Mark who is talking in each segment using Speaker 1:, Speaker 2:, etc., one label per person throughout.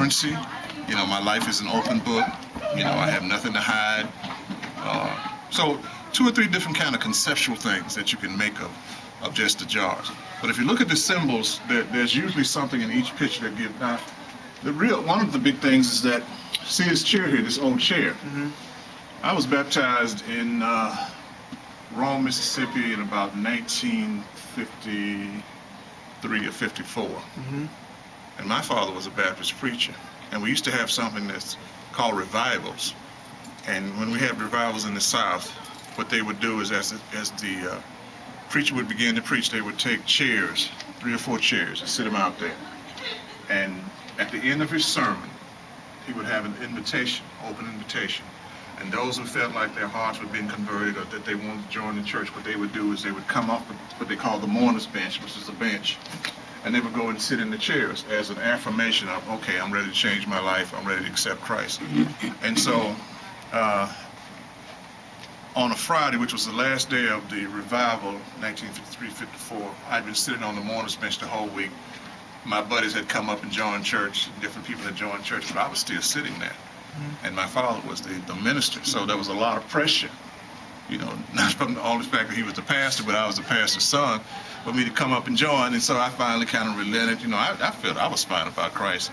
Speaker 1: transparency. You know, my life is an open book. You know, I have nothing to hide. So 2 or 3 different kind of conceptual things that you can make of just the jars. But if you look at the symbols, there's usually something in each picture that gives. Now, one of the big things is that, see this chair here, this old chair.
Speaker 2: Mm-hmm.
Speaker 1: I was baptized in Rome, Mississippi in about 1953 or 54.
Speaker 2: Mm-hmm.
Speaker 1: And my father was a Baptist preacher. And we used to have something that's called revivals. And when we had revivals in the South, what they would do is as the preacher would begin to preach, they would take chairs, 3 or 4 chairs, and sit them out there. And at the end of his sermon, he would have an invitation, open invitation. And those who felt like their hearts were being converted or that they wanted to join the church, what they would do is they would come up with what they call the mourner's bench, which is a bench, and they would go and sit in the chairs as an affirmation of, okay, I'm ready to change my life, I'm ready to accept Christ. And so, on a Friday, which was the last day of the revival, 1953-54, I'd been sitting on the mourner's bench the whole week. My buddies had come up and joined church, different people had joined church, but I was still sitting there. And my father was the minister, so there was a lot of pressure, you know, not from the only fact that he was the pastor, but I was the pastor's son, for me to come up and join. And so I finally kind of relented. You know, I felt I was fine about Christ.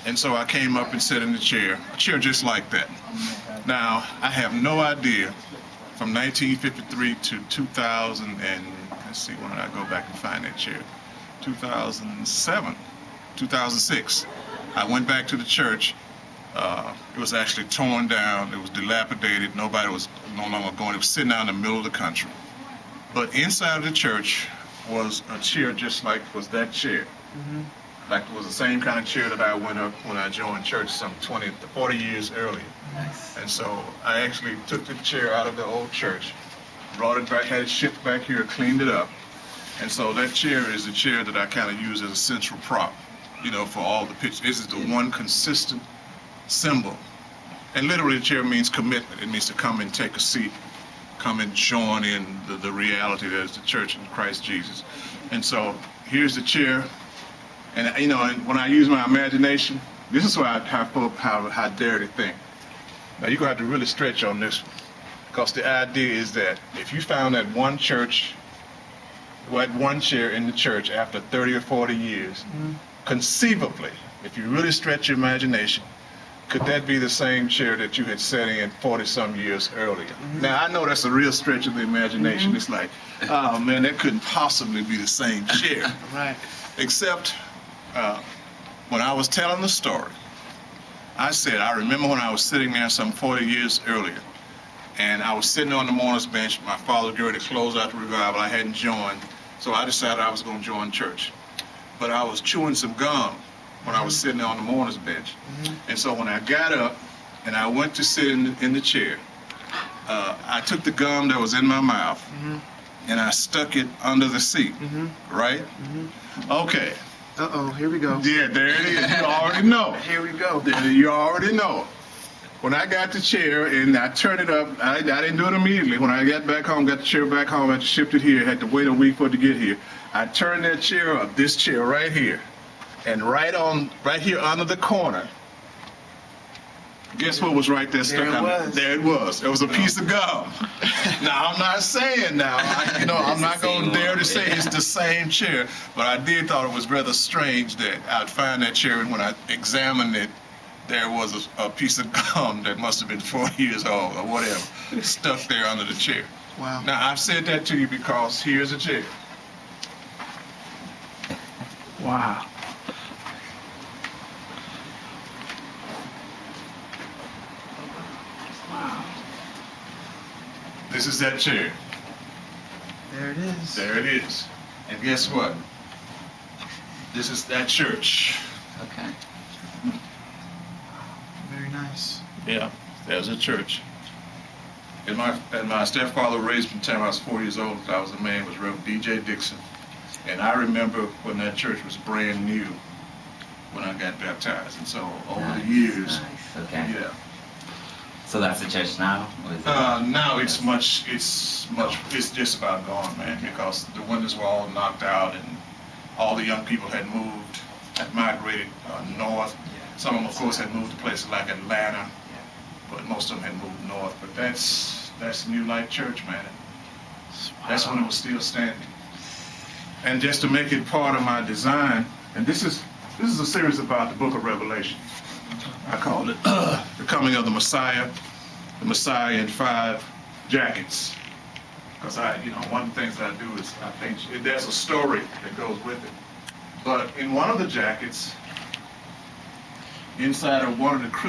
Speaker 1: And so I came up and sat in the chair, a chair just like that. Now, I have no idea, from 1953 to 2000, and let's see, when did I go back and find that chair? 2007, 2006. I went back to the church. It was actually torn down. It was dilapidated. Nobody was no longer going. It was sitting out in the middle of the country. But inside of the church was a chair just like was that chair.
Speaker 2: Mm-hmm.
Speaker 1: Like it was the same kind of chair that I went up when I joined church some 20 to 40 years earlier.
Speaker 2: Nice.
Speaker 1: And so I actually took the chair out of the old church, brought it back, had it shipped back here, cleaned it up. And so that chair is a chair that I kind of use as a central prop, you know, for all the pictures. This is the one consistent symbol. And literally the chair means commitment. It means to come and take a seat, come and join in the reality that is the church in Christ Jesus. And so here's the chair. And you know, when I use my imagination, this is why how dare to think. Now you're gonna have to really stretch on this one. Because the idea is that if you found that one church, that one chair in the church after 30 or 40 years, conceivably, if you really stretch your imagination, could that be the same chair that you had sat in 40-some years earlier? Now, I know that's a real stretch of the imagination. It's like, oh man, that couldn't possibly be the same chair.
Speaker 2: Right.
Speaker 1: Except when I was telling the story, I said, I remember when I was sitting there some 40 years earlier, and I was sitting on the mourner's bench. My father was ready to close out the revival. I hadn't joined, so I decided I was going to join church. But I was chewing some gum when I was sitting there on the mourner's bench. And so when I got up and I went to sit in the chair, I took the gum that was in my mouth and I stuck it under the seat, right? Okay.
Speaker 2: Uh-oh, here we go.
Speaker 1: Yeah, there it is. You already know.
Speaker 2: Here we go.
Speaker 1: You already know. When I got the chair and I turned it up, I didn't do it immediately. When I got back home, got the chair back home, I had to ship it here, had to wait a week for it to get here. I turned that chair up, this chair right here, and right here under the corner, guess what was right there stuck on it? There it was. It was a piece of gum. Now, I'm not saying I'm not going to dare to say it's the same chair, but I did thought it was rather strange that I'd find that chair, and when I examined it, there was a piece of gum that must have been 40 years old or whatever, stuck there under the chair.
Speaker 2: Wow.
Speaker 1: Now, I've said that to you because here's a chair.
Speaker 2: Wow. Wow.
Speaker 1: This is that chair.
Speaker 2: There it is.
Speaker 1: There it is. And guess what? This is that church.
Speaker 3: Okay.
Speaker 2: Very nice.
Speaker 1: Yeah, there's a church. And my stepfather raised me from the time I was 4 years old. I was a man, was Rev D.J. Dixon. And I remember when that church was brand new when I got baptized. And so over the years,
Speaker 3: Nice. Okay.
Speaker 1: yeah.
Speaker 3: So that's the church now? Or is it
Speaker 1: Now it's just about gone, man, because the windows were all knocked out and all the young people had moved, had migrated north. Some of them, of course, had moved to places like Atlanta, but most of them had moved north. But that's New Life Church, man. That's when it was still standing. And just to make it part of my design, and this is a series about the book of Revelation. I call it The Coming of the Messiah in 5 jackets. Because one of the things that I do is I think there's a story that goes with it. But in one of the jackets, inside of one of the crystals,